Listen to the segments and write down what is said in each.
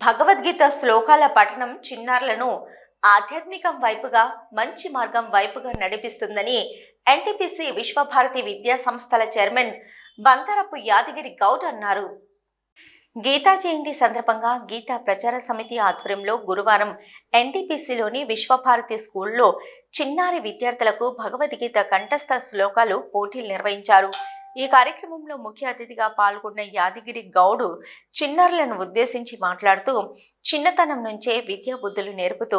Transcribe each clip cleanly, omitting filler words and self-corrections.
భగవద్గీత శ్లోకాల పఠనం చిన్నారులను ఆధ్యాత్మికం వైపుగా మంచి మార్గం వైపుగా నడిపిస్తుందని ఎన్టీపీసీ విశ్వభారతి విద్యా సంస్థల చైర్మన్ బంగారపు యాదగిరి గౌడ్ అన్నారు. గీతా జయంతి సందర్భంగా గీతా ప్రచార సమితి ఆధ్వర్యంలో గురువారం ఎన్టీపీసీలోని విశ్వభారతి స్కూల్లో చిన్నారి విద్యార్థులకు భగవద్గీత కంఠస్థ శ్లోకాలు పోటీలు నిర్వహించారు. ఈ కార్యక్రమంలో ముఖ్య అతిథిగా పాల్గొన్న యాదగిరి గౌడ్ చిన్నారులను ఉద్దేశించి మాట్లాడుతూ, చిన్నతనం నుంచే విద్యా బుద్ధులు నేర్పుతూ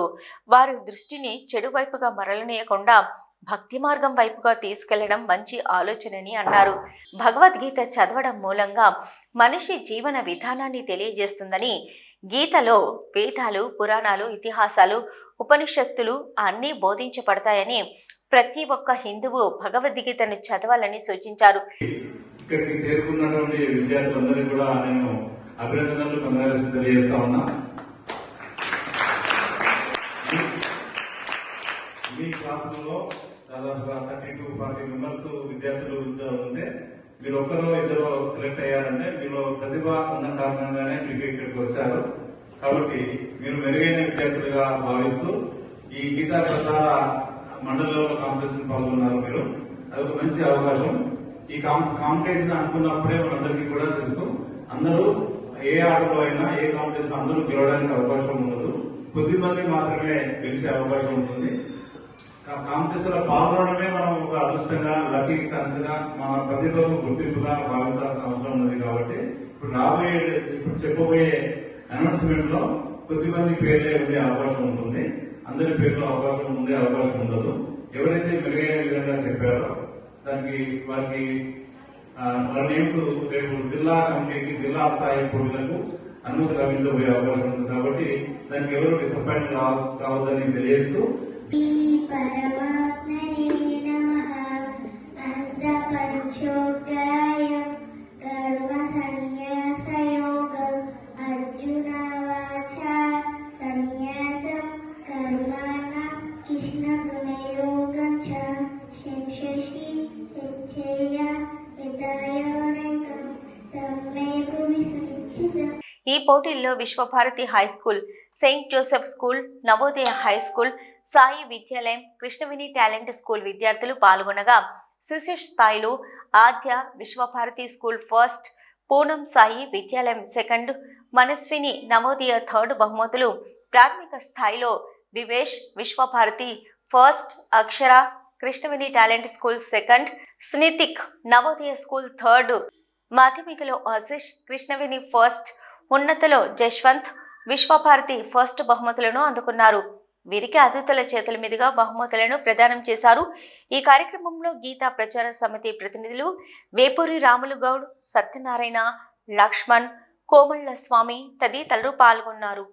వారి దృష్టిని చెడు వైపుగా మరలనీయకుండా భక్తి మార్గం వైపుగా తీసుకెళ్లడం మంచి ఆలోచనని అన్నారు. భగవద్గీత చదవడం మూలంగా మనిషి జీవన విధానాన్ని తెలియజేస్తుందని, గీతలో వేదాలు, పురాణాలు, ఇతిహాసాలు, ఉపనిషత్తులు అన్నీ బోధించబడతాయని ప్రతి ఒక్క హిందువు భగవద్గీతను చదవాలని సూచించారు. ఇక్కడికి చేరుకున్నటువంటి విద్యార్థులందరికీ కూడా నేను అభినందనలు తెలియజేస్తా ఉన్నా. మీ క్లాసులో దాదాపుగా 30 to 40 మెంబర్స్ విద్యార్థులు ఉంటే మీరు ఒక్కరో ఇద్దరు సెలెక్ట్ అయ్యారంటే మీలో ప్రతిభ ఉన్న కారణంగానే మీకు ఇక్కడికి వచ్చారు. కాబట్టి మీరు మెరుగైన విద్యార్థులుగా భావిస్తూ ఈ గీతా ప్రచార మండలిలో కాంపిటీషన్ పాల్గొన్నారు. మీరు అదొక మంచి అవకాశం. ఈ కాంపిటీషన్ అనుకున్నప్పుడే మనందరికీ కూడా తెలుసు, అందరూ ఏ ఆటలో అయినా ఏ కాంపిటీషన్ అందరూ గెలవడానికి అవకాశం ఉండదు. కొద్ది మంది మాత్రమే గెలిచే అవకాశం ఉంటుంది. కాంపిటీషన్ లో పాల్గొనడమే మనం ఒక అదృష్టంగా, లక్కీ ఛాన్స్ గా, మన ప్రతిభకు గుర్తింపుగా భావించాల్సిన అవసరం ఉంది. కాబట్టి ఇప్పుడు చెప్పబోయే అనౌన్స్మెంట్ లో కొద్ది మంది పేర్లే ఉండే అవకాశం ఉంటుంది. అందరి పేర్లో అవకాశం ఉండే అవకాశం ఉండదు. ఎవరైతే మెరుగైన విధంగా చెప్పారో దానికి వారికి వాళ్ళ నేమ్స్ రేపు జిల్లా కమిటీకి, జిల్లా స్థాయి పోటీలకు అనుమతి లభించబోయే అవకాశం ఉంది. కాబట్టి దానికి ఎవరు డిసప్పాయింట్ కావద్దని తెలియజేస్తూ ఈ పోటీల్లో Vishwabharati high school, Saint Joseph school, Navodaya high school, Sai Vidyalayam, Krishnaveni talent school విద్యార్థులు పాల్గొనగా, శిశు స్థాయిలో Aadya Vishwabharati school first, Poonam Sai Vidyalayam second, Manaswini Navodaya third బహుమతులు, ప్రాథమిక స్థాయిలో Vivesh Vishwabharati first, Akshara Krishnaveni talent school second, Snithik Navodaya school third, మాధ్యమికలో ఆశిష్ కృష్ణవేణి ఫస్ట్, ఉన్నతలో జశ్వంత్ విశ్వభారతి ఫస్ట్ బహుమతులను అందుకున్నారు. వీరికి అతిథుల చేతుల మీదుగా బహుమతులను ప్రదానం చేశారు. ఈ కార్యక్రమంలో గీతా ప్రచార సమితి ప్రతినిధులు వేపూరి రాములు గౌడ్, సత్యనారాయణ, లక్ష్మణ్, కోమళ్ళ స్వామి తదితరులు పాల్గొన్నారు.